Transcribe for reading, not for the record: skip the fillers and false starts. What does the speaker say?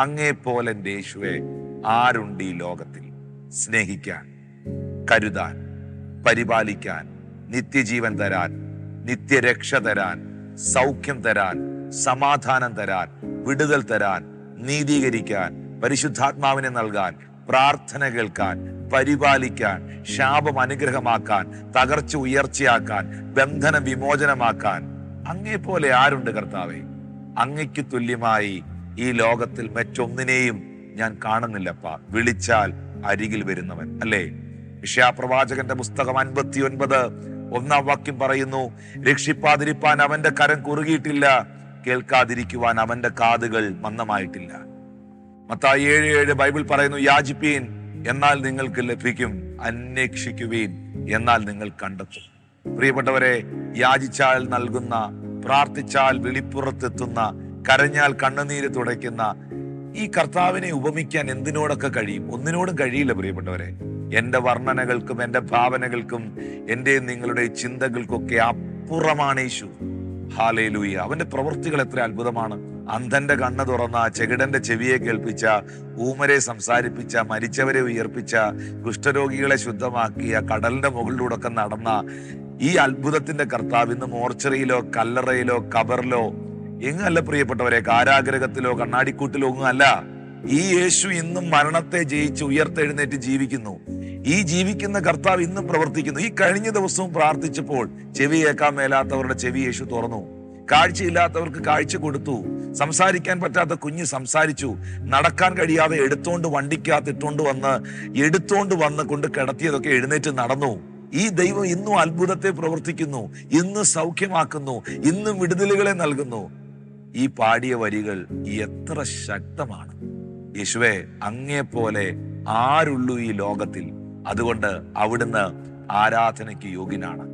അങ്ങേപ്പോലെ എൻ്റെ യേശുവെ ആരുണ്ട് ഈ ലോകത്തിൽ? സ്നേഹിക്കാൻ, കരുതാൻ, പരിപാലിക്കാൻ, നിത്യജീവൻ തരാൻ, നിത്യരക്ഷ തരാൻ, സൗഖ്യം തരാൻ, സമാധാനം തരാൻ, വിടുതൽ തരാൻ, നീതീകരിക്കാൻ, പരിശുദ്ധാത്മാവിനെ നൽകാൻ, പ്രാർത്ഥന കേൾക്കാൻ, പരിപാലിക്കാൻ, ശാപം അനുഗ്രഹമാക്കാൻ, തകർച്ച ഉയർച്ചയാക്കാൻ, ബന്ധനം വിമോചനമാക്കാൻ അങ്ങേപ്പോലെ ആരുണ്ട് കർത്താവേ? അങ്ങയ്ക്ക് തുല്യമായി ഈ ലോകത്തിൽ മറ്റൊന്നിനെയും ഞാൻ കാണുന്നില്ലപ്പാ. വിളിച്ചാൽ അരികിൽ വരുന്നവൻ, അല്ലേ? യശയ്യാപ്രവാചകന്റെ പുസ്തകം 59:1 വാക്യം പറയുന്നു, രക്ഷിപ്പാതിരിപ്പാൻ അവന്റെ കരം കുറുകിയിട്ടില്ല, കേൾക്കാതിരിക്കുവാൻ അവന്റെ കാതുകൾ മന്ദമായിട്ടില്ല. മത്തായി 7:7 ബൈബിൾ പറയുന്നു, യാചിപ്പീൻ എന്നാൽ നിങ്ങൾക്ക് ലഭിക്കും, അന്വേഷിക്കുവീൻ എന്നാൽ നിങ്ങൾ കണ്ടെത്തും. പ്രിയപ്പെട്ടവരെ, യാചിച്ചാൽ നൽകുന്ന, പ്രാർത്ഥിച്ചാൽ വിളിപ്പുറത്തെത്തുന്ന, കരഞ്ഞാൽ കണ്ണുനീര് തുടയ്ക്കുന്ന ഈ കർത്താവിനെ ഉപമിക്കാൻ എന്തിനോടൊക്കെ കഴിയും? ഒന്നിനോടും കഴിയില്ല പ്രിയപ്പെട്ടവരെ. എൻ്റെ വർണ്ണനകൾക്കും എൻ്റെ ഭാവനകൾക്കും എൻ്റെ നിങ്ങളുടെ ചിന്തകൾക്കൊക്കെ അപ്പുറമാണ് യേശു. ഹല്ലേലൂയ. അവന്റെ പ്രവൃത്തികൾ എത്ര അത്ഭുതമാണ്! അന്ധന്റെ കണ്ണ് തുറന്ന, ചെകിടന്റെ ചെവിയെ കേൾപ്പിച്ച, ഊമരെ സംസാരിപ്പിച്ച, മരിച്ചവരെ ഉയർപ്പിച്ച, കുഷ്ഠരോഗികളെ ശുദ്ധമാക്കിയ, കടലിന്റെ മുകളിലൂടെ ഒക്കെ നടന്ന ഈ അത്ഭുതത്തിന്റെ കർത്താവ് ഇന്ന് മോർച്ചറിയിലോ കല്ലറയിലോ കബറിലോ എങ്ങല്ല പ്രിയപ്പെട്ടവരെ, കാരാഗ്രഹത്തിലോ കണ്ണാടിക്കൂട്ടിലോ ഒന്നും അല്ല. ഈ യേശു ഇന്നും മരണത്തെ ജയിച്ച് ഉയർത്തെഴുന്നേറ്റ് ജീവിക്കുന്നു. ഈ ജീവിക്കുന്ന കർത്താവ് ഇന്നും പ്രവർത്തിക്കുന്നു. ഈ കഴിഞ്ഞ ദിവസവും പ്രാർത്ഥിച്ചപ്പോൾ ചെവി കേൾക്കാൻ മേലാത്തവരുടെ ചെവി യേശു തുറന്നു, കാഴ്ചയില്ലാത്തവർക്ക് കാഴ്ച കൊടുത്തു, സംസാരിക്കാൻ പറ്റാത്ത കുഞ്ഞ് സംസാരിച്ചു, നടക്കാൻ കഴിയാതെ വണ്ടിക്കകത്ത് എടുത്തോണ്ട് വന്ന് കൊണ്ട് കിടത്തിയതൊക്കെ എഴുന്നേറ്റ് നടന്നു. ഈ ദൈവം ഇന്നും അത്ഭുതത്തെ പ്രവർത്തിക്കുന്നു, ഇന്ന് സൗഖ്യമാക്കുന്നു, ഇന്നും വിടുതലുകളെ നൽകുന്നു. ഈ പാടിയ വരികൾ എത്ര ശക്തമാണ്! യേശുവേ, അങ്ങേപ്പോലെ ആരുള്ളൂ ഈ ലോകത്തിൽ? അതുകൊണ്ട് അവിടുന്ന് ആരാധനയ്ക്ക് യോഗ്യനാണ്.